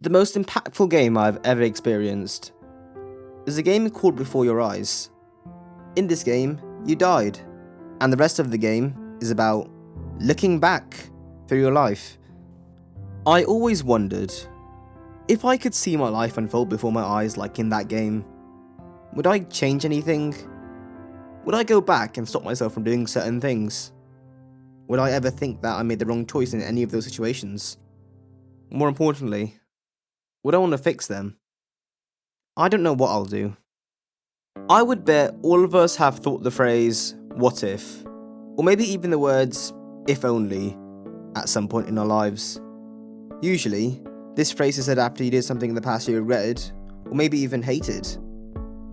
The most impactful game I've ever experienced is a game called Before Your Eyes. In this game, you died, and the rest of the game is about looking back through your life. I always wondered, if I could see my life unfold before my eyes like in that game, would I change anything? Would I go back and stop myself from doing certain things? Would I ever think that I made the wrong choice in any of those situations? More importantly, would I want to fix them? I don't know what I'll do. I would bet all of us have thought the phrase, what if? Or maybe even the words, if only, at some point in our lives. Usually, this phrase is said after you did something in the past you regretted, or maybe even hated.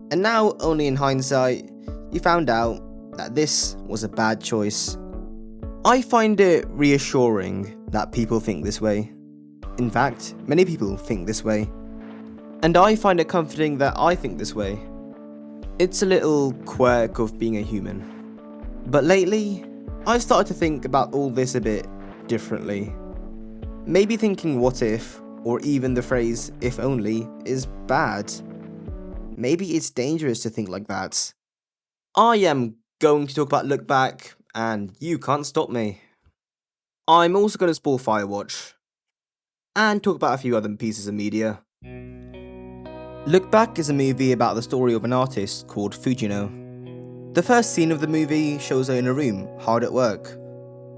And now, only in hindsight, you found out that this was a bad choice. I find it reassuring that people think this way. In fact, many people think this way. And I find it comforting that I think this way. It's a little quirk of being a human. But lately, I've started to think about all this a bit differently. Maybe thinking what if, or even the phrase if only, is bad. Maybe it's dangerous to think like that. I am going to talk about Look Back, and you can't stop me. I'm also going to spoil Firewatch, and talk about a few other pieces of media. Look Back is a movie about the story of an artist called Fujino. The first scene of the movie shows her in a room, hard at work.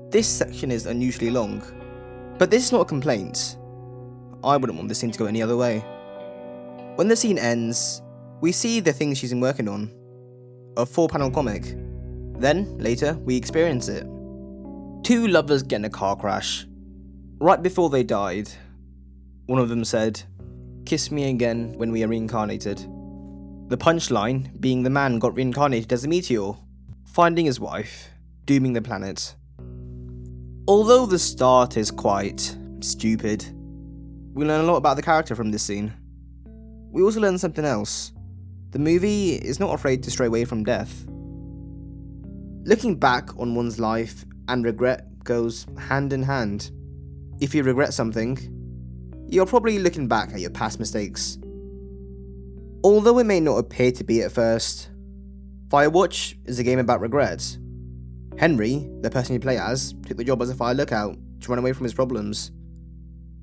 This section is unusually long, but this is not a complaint. I wouldn't want this scene to go any other way. When the scene ends, we see the things she's been working on, a 4-panel comic. Then, later, we experience it. Two lovers get in a car crash. Right before they died, one of them said, "Kiss me again when we are reincarnated." The punchline being the man got reincarnated as a meteor, finding his wife, dooming the planet. Although the start is quite stupid, we learn a lot about the character from this scene. We also learn something else. The movie is not afraid to stray away from death. Looking back on one's life and regret goes hand in hand. If you regret something, you're probably looking back at your past mistakes. Although it may not appear to be at first, Firewatch is a game about regret. Henry, the person you play as, took the job as a fire lookout to run away from his problems.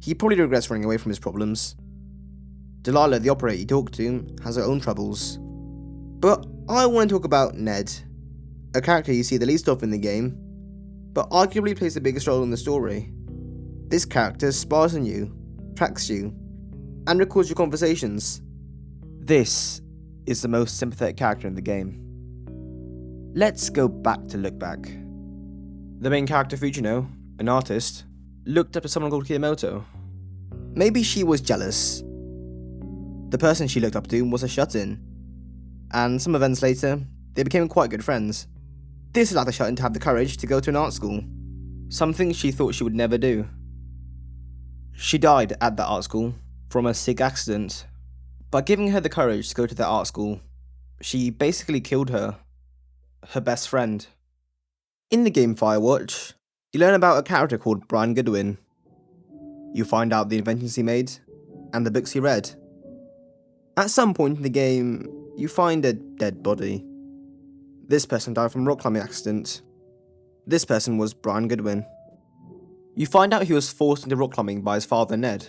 He probably regrets running away from his problems. Delilah, the operator you talk to, has her own troubles. But I want to talk about Ned, a character you see the least of in the game, but arguably plays the biggest role in the story. This character spies on you, tracks you, and records your conversations. This is the most sympathetic character in the game. Let's go back to Look Back. The main character Fujino, an artist, looked up to someone called Kiyomoto. Maybe she was jealous. The person she looked up to was a shut-in, and some events later, they became quite good friends. This allowed the shut-in to have the courage to go to an art school, something she thought she would never do. She died at that art school from a sick accident. By giving her the courage to go to that art school, she basically killed her best friend. In the game Firewatch, you learn about a character called Brian Goodwin. You find out the inventions he made, and the books he read. At some point in the game, you find a dead body. This person died from a rock climbing accident. This person was Brian Goodwin. You find out he was forced into rock climbing by his father Ned.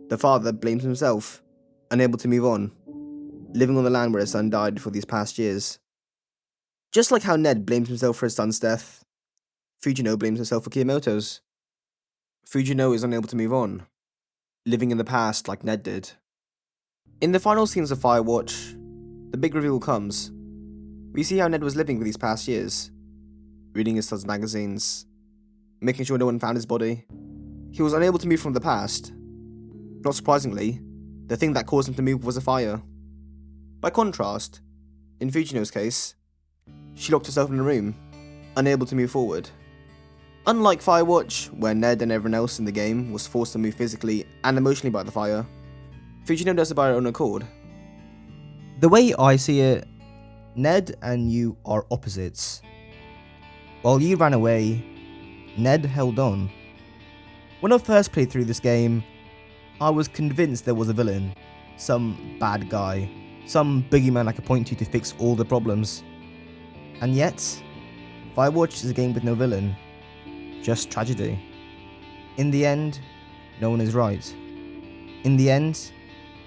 The father blames himself, unable to move on, living on the land where his son died for these past years. Just like how Ned blames himself for his son's death, Fujino blames himself for Kiyomoto's. Fujino is unable to move on, living in the past like Ned did. In the final scenes of Firewatch, the big reveal comes. We see how Ned was living for these past years, reading his son's magazines, making sure no one found his body. He was unable to move from the past. Not surprisingly, the thing that caused him to move was a fire. By contrast, in Fujino's case, she locked herself in a room, unable to move forward. Unlike Firewatch, where Ned and everyone else in the game was forced to move physically and emotionally by the fire, Fujino does it by her own accord. The way I see it, Ned and you are opposites. While you ran away, Ned held on. When I first played through this game, I was convinced there was a villain, some bad guy, some boogeyman I could point to fix all the problems. And yet, Firewatch is a game with no villain, just tragedy. In the end, no one is right. In the end,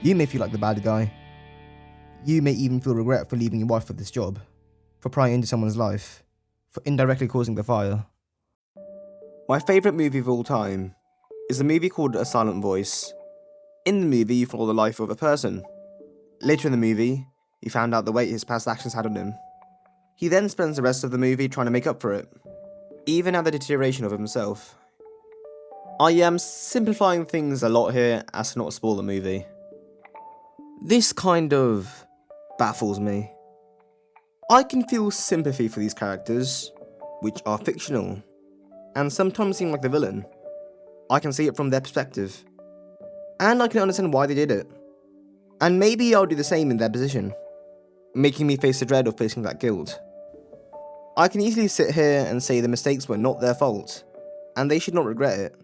you may feel like the bad guy. You may even feel regret for leaving your wife for this job, for prying into someone's life, for indirectly causing the fire. My favourite movie of all time is a movie called A Silent Voice. In the movie, you follow the life of a person. Later in the movie, you found out the weight his past actions had on him. He then spends the rest of the movie trying to make up for it, even at the deterioration of himself. I am simplifying things a lot here as to not spoil the movie. This kind of baffles me. I can feel sympathy for these characters, which are fictional, and sometimes seem like the villain. I can see it from their perspective, and I can understand why they did it. And maybe I'll do the same in their position, making me face the dread of facing that guilt. I can easily sit here and say the mistakes were not their fault, and they should not regret it.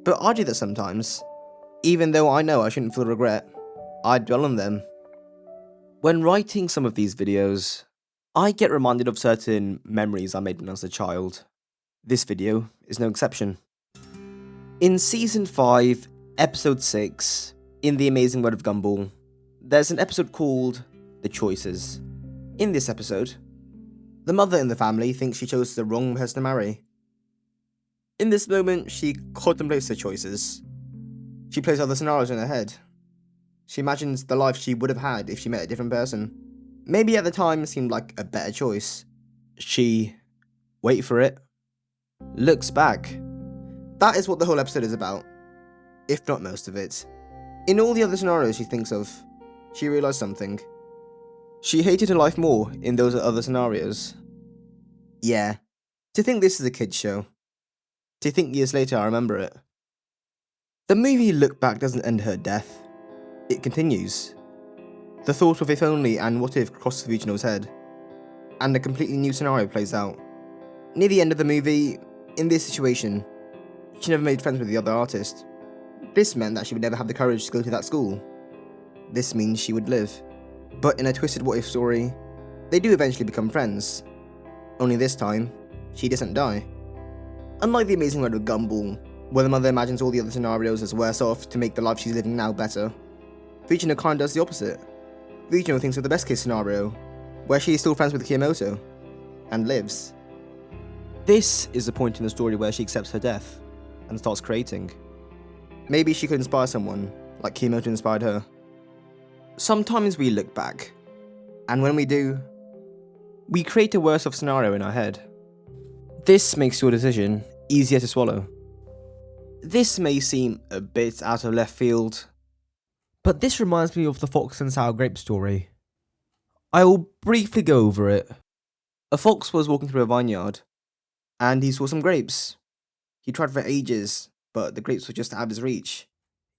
But I do that sometimes. Even though I know I shouldn't feel regret, I dwell on them. When writing some of these videos, I get reminded of certain memories I made when I was a child. This video is no exception. In Season 5, Episode 6, in The Amazing World of Gumball, there's an episode called The Choices. In this episode, the mother in the family thinks she chose the wrong person to marry. In this moment, she contemplates her choices. She plays other scenarios in her head. She imagines the life she would have had if she met a different person. Maybe at the time seemed like a better choice. She, wait for it, looks back. That is what the whole episode is about, if not most of it. In all the other scenarios she thinks of, she realised something. She hated her life more in those other scenarios. Yeah, to think this is a kid's show. To think years later I remember it. The movie Look Back doesn't end her death. It continues. The thought of if only and what if crosses Fujino's head, and a completely new scenario plays out. Near the end of the movie, in this situation, she never made friends with the other artist. This meant that she would never have the courage to go to that school. This means she would live. But in a twisted what-if story, they do eventually become friends. Only this time, she doesn't die. Unlike The Amazing World of Gumball, where the mother imagines all the other scenarios as worse off to make the life she's living now better, Fujino kind of does the opposite. Fujino thinks of the best case scenario, where she is still friends with Kiyomoto, and lives. This is the point in the story where she accepts her death, and starts creating. Maybe she could inspire someone, like Kiyomoto inspired her. Sometimes we look back, and when we do, we create a worse off scenario in our head. This makes your decision easier to swallow. This may seem a bit out of left field, but this reminds me of the fox and sour grape story. I will briefly go over it. A fox was walking through a vineyard, and he saw some grapes. He tried for ages, but the grapes were just out of his reach.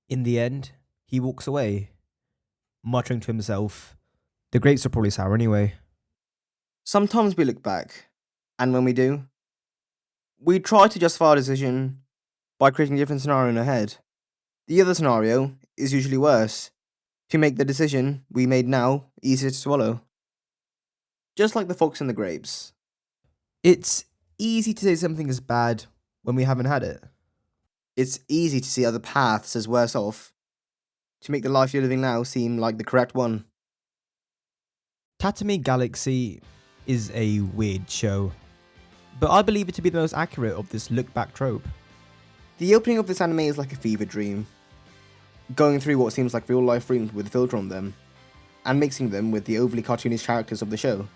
In the end, he walks away, muttering to himself, the grapes are probably sour anyway. Sometimes we look back, and when we do, we try to justify our decision by creating a different scenario in our head. The other scenario is usually worse, to make the decision we made now easier to swallow. Just like the fox and the grapes. It's easy to say something is bad when we haven't had it. It's easy to see other paths as worse off, to make the life you're living now seem like the correct one. Tatami Galaxy is a weird show, but I believe it to be the most accurate of this look-back trope. The opening of this anime is like a fever dream, going through what seems like real-life rooms with a filter on them, and mixing them with the overly cartoonish characters of the show,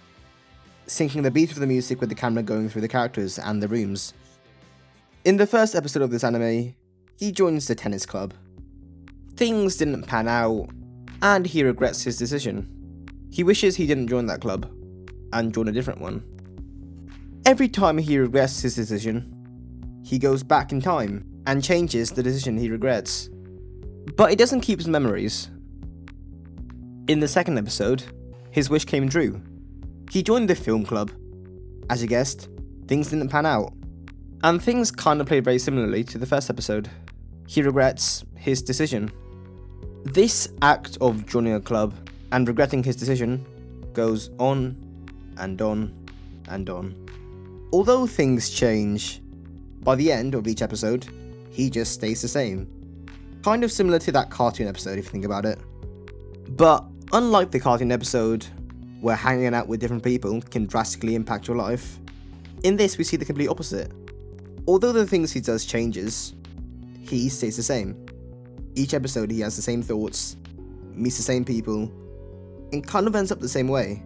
syncing the beat of the music with the camera going through the characters and the rooms. In the first episode of this anime, he joins the tennis club. Things didn't pan out, and he regrets his decision. He wishes he didn't join that club, and join a different one. Every time he regrets his decision, he goes back in time and changes the decision he regrets. But he doesn't keep his memories. In the second episode, his wish came true. He joined the film club. As you guessed, things didn't pan out. And things kind of played very similarly to the first episode. he regrets his decision. This act of joining a club and regretting his decision goes on and on and on. Although things change, by the end of each episode, he just stays the same. Kind of similar to that cartoon episode if you think about it. But unlike the cartoon episode, where hanging out with different people can drastically impact your life, in this we see the complete opposite. Although the things he does changes, he stays the same. Each episode he has the same thoughts, meets the same people, and kind of ends up the same way.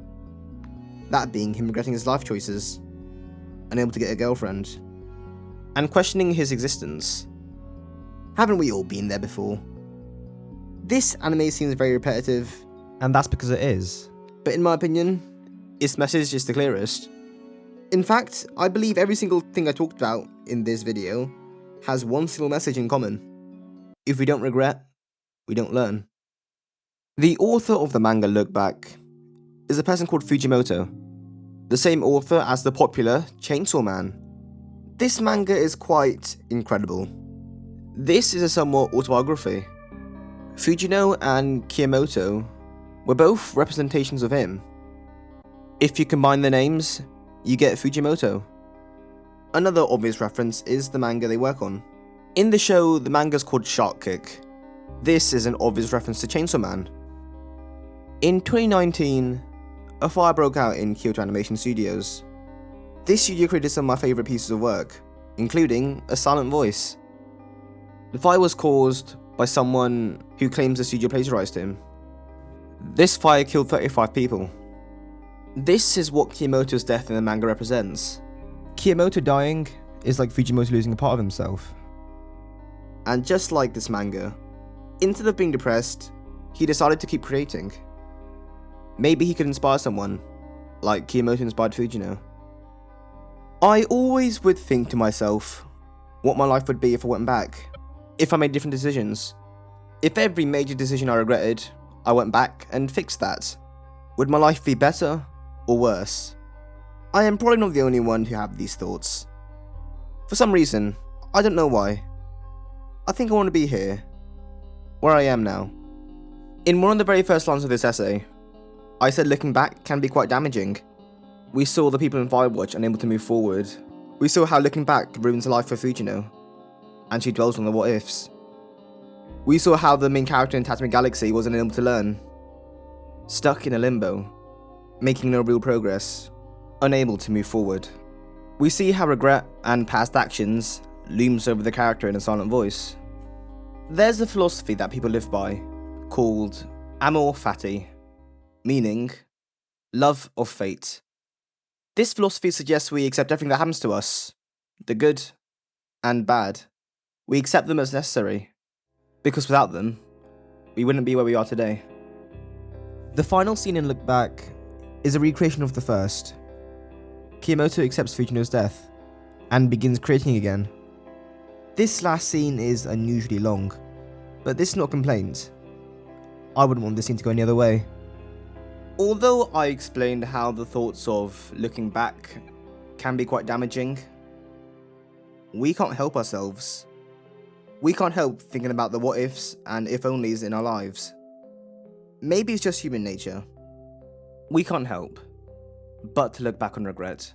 That being him regretting his life choices, unable to get a girlfriend, and questioning his existence. Haven't we all been there before? This anime seems very repetitive, and that's because it is. But in my opinion, its message is the clearest. In fact, I believe every single thing I talked about in this video has one single message in common. If we don't regret, we don't learn. The author of the manga Look Back is a person called Fujimoto, the same author as the popular Chainsaw Man. This manga is quite incredible. This is a somewhat autobiography. Fujino and Kiyomoto were both representations of him. If you combine their names, you get Fujimoto. Another obvious reference is the manga they work on. In the show, the manga's called Shark Kick. This is an obvious reference to Chainsaw Man. In 2019, a fire broke out in Kyoto Animation Studios. This studio created some of my favourite pieces of work, including A Silent Voice. The fire was caused by someone who claims the studio plagiarized him. This fire killed 35 people. This is what Kiyomoto's death in the manga represents. Kiyomoto dying is like Fujimoto losing a part of himself. And just like this manga, instead of being depressed, he decided to keep creating. Maybe he could inspire someone, like Kiyomoto inspired Fujino. I always would think to myself what my life would be if I went back, if I made different decisions. If every major decision I regretted, I went back and fixed that. Would my life be better or worse? I am probably not the only one who have these thoughts. For some reason, I don't know why. I think I want to be here, where I am now. In one of the very first lines of this essay, I said looking back can be quite damaging. We saw the people in Firewatch unable to move forward. We saw how looking back ruins the life for Fujino, and she dwells on the what ifs. We saw how the main character in Tatami Galaxy wasn't able to learn, stuck in a limbo, making no real progress, unable to move forward. We see how regret and past actions looms over the character in A Silent Voice. There's a philosophy that people live by, called amor fati, meaning love of fate. This philosophy suggests we accept everything that happens to us, the good and bad. We accept them as necessary, because without them, we wouldn't be where we are today. The final scene in Look Back is a recreation of the first. Kiyomoto accepts Fujino's death, and begins creating again. This last scene is unusually long, but this is not a complaint. I wouldn't want this scene to go any other way. Although I explained how the thoughts of looking back can be quite damaging, we can't help ourselves. We can't help thinking about the what ifs and if onlys in our lives. Maybe it's just human nature. We can't help but to look back on regret.